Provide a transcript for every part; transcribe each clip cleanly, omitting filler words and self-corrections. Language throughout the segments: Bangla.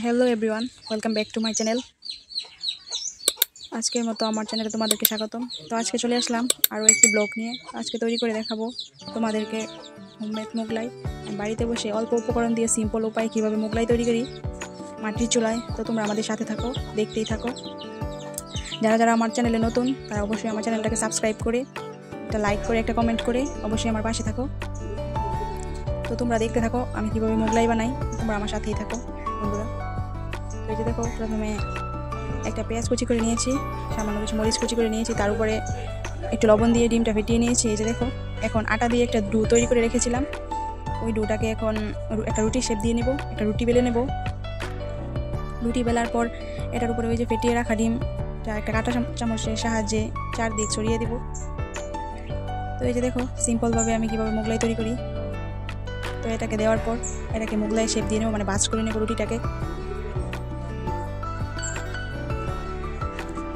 Hello everyone, welcome back to my channel. আজকের মতো আমার চ্যানেলে তোমাদেরকে স্বাগতম। তো আজকে চলে আসলাম আরও একটি ব্লগ নিয়ে। আজকে তৈরি করে দেখাবো তোমাদেরকে হোমমেড মোগলাই। বাড়িতে বসে অল্প উপকরণ দিয়ে সিম্পল উপায় কীভাবে মোগলাই তৈরি করি মাটির চুলায়। তো তোমরা আমাদের সাথে থাকো, দেখতেই থাকো। যারা যারা আমার চ্যানেলে নতুন তারা অবশ্যই আমার চ্যানেলটাকে সাবস্ক্রাইব করে একটা লাইক করে একটা কমেন্ট করে অবশ্যই আমার পাশে থাকো। তো তোমরা দেখতে থাকো আমি কীভাবে মোগলাই বানাই, তোমরা আমার সাথেই থাকো বন্ধুরা। তো এই যে দেখো, প্রথমে একটা পেঁয়াজ কুচি করে নিয়েছি, সামান্য কিছু মরিচ কুচি করে নিয়েছি, তার উপরে একটু লবণ দিয়ে ডিমটা ফেটিয়ে নিয়েছি। এই যে দেখো, এখন আটা দিয়ে একটা ডো তৈরি করে রেখেছিলাম, ওই ডোটাকে এখন একটা রুটি শেপ দিয়ে নেব, একটা রুটি বেলে নেব। রুটি বেলার পর এটার উপরে ওই যে ফেটিয়ে রাখা ডিমটা একটা কাঁটা চামচের সাহায্যে চারদিক ছড়িয়ে দেব। তো এই যে দেখো সিম্পলভাবে আমি কীভাবে মোগলাই তৈরি করি। তো এটাকে দেওয়ার পর এটাকে মোগলাই শেপ দিয়ে নেবো, মানে ভাঁজ করে নেবো রুটিটাকে।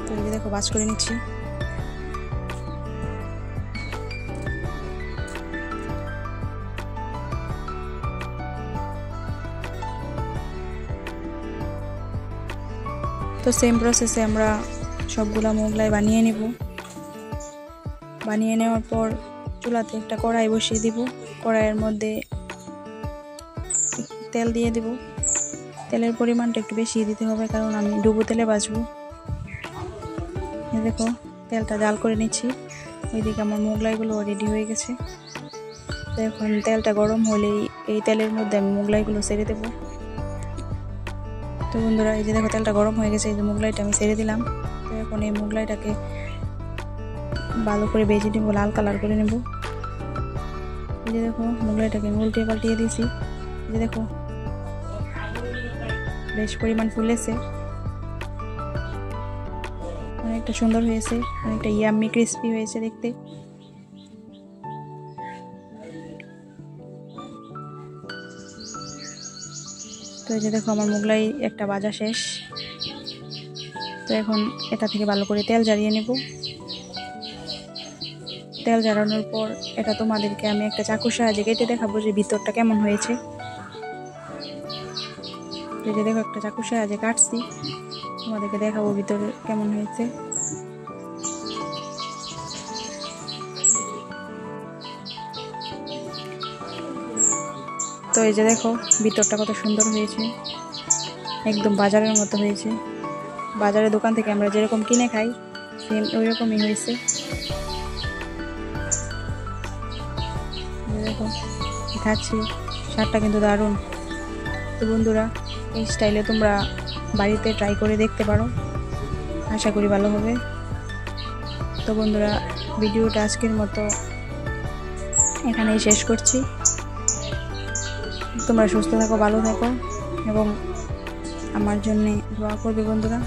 তো এই যে দেখো ভাঁজ করে নিচ্ছি। তো সেম প্রসেসে আমরা সবগুলা মোগলাই বানিয়ে নেব। বানিয়ে নেওয়ার পর চুলাতে একটা কড়াই বসিয়ে দেব, কড়াইয়ের মধ্যে তেল দিয়ে দেব। তেলের পরিমাণটা একটু বেশি দিতে হবে, কারণ আমি ডুবো তেলে ভাজবো। দেখো তেলটা জাল করে নিচ্ছি। ওইদিকে আমার মোগলাইগুলো রেডি হয়ে গেছে। তো এখন তেলটা গরম হলেই এই তেলের মধ্যে আমি মোগলাইগুলো ছেড়ে দেব। তো বন্ধুরা এই যে দেখো তেলটা গরম হয়ে গেছে, এই যে মোগলাইটা আমি ছেড়ে দিলাম। তো এখন এই মোগলাইটাকে ভালো করে ভেজে নেব, লাল কালার করে নেব। এই যে দেখো মোগলাইটাকে উল্টিয়ে পাল্টিয়ে দিয়েছি। এই যে দেখো বেশ পরিমাণ ফুলেছে, অনেকটা সুন্দর হয়েছে, অনেকটা ইয়াম্মি ক্রিস্পি হয়েছে দেখতে। তো এই যে দেখো আমার মোগলাই একটা ভাজা শেষ। তো এখন এটা থেকে ভালো করে তেল ঝারিয়ে নেব। তেল ঝাড়ানোর পর এটা তোমাদেরকে আমি একটা চাকুর সাহায্যে কেটে দেখাবো যে ভিতরটা কেমন হয়েছে। এই যে দেখো একটা চাকুর সাহায্যে কাটছি, তোমাদেরকে দেখাবো ভিতরে কেমন হয়েছে। তো এই যে দেখো ভিতরটা কত সুন্দর হয়েছে, একদম বাজারের মতো হয়েছে। বাজারের দোকান থেকে আমরা যেরকম কিনে খাই সেম ওই রকমই হয়েছে। দেখো খাচ্ছি, স্বাদটা কিন্তু দারুণ। তো বন্ধুরা এই স্টাইলে তোমরা বাড়িতে ট্রাই করে দেখতে পারো, আশা করি ভালো হবে। তো বন্ধুরা ভিডিওটা আজকের মতো এখানেই শেষ করছি। তোমরা সুস্থ থাকো, ভালো থাকো এবং আমার জন্য দোয়া করবে বন্ধুরা।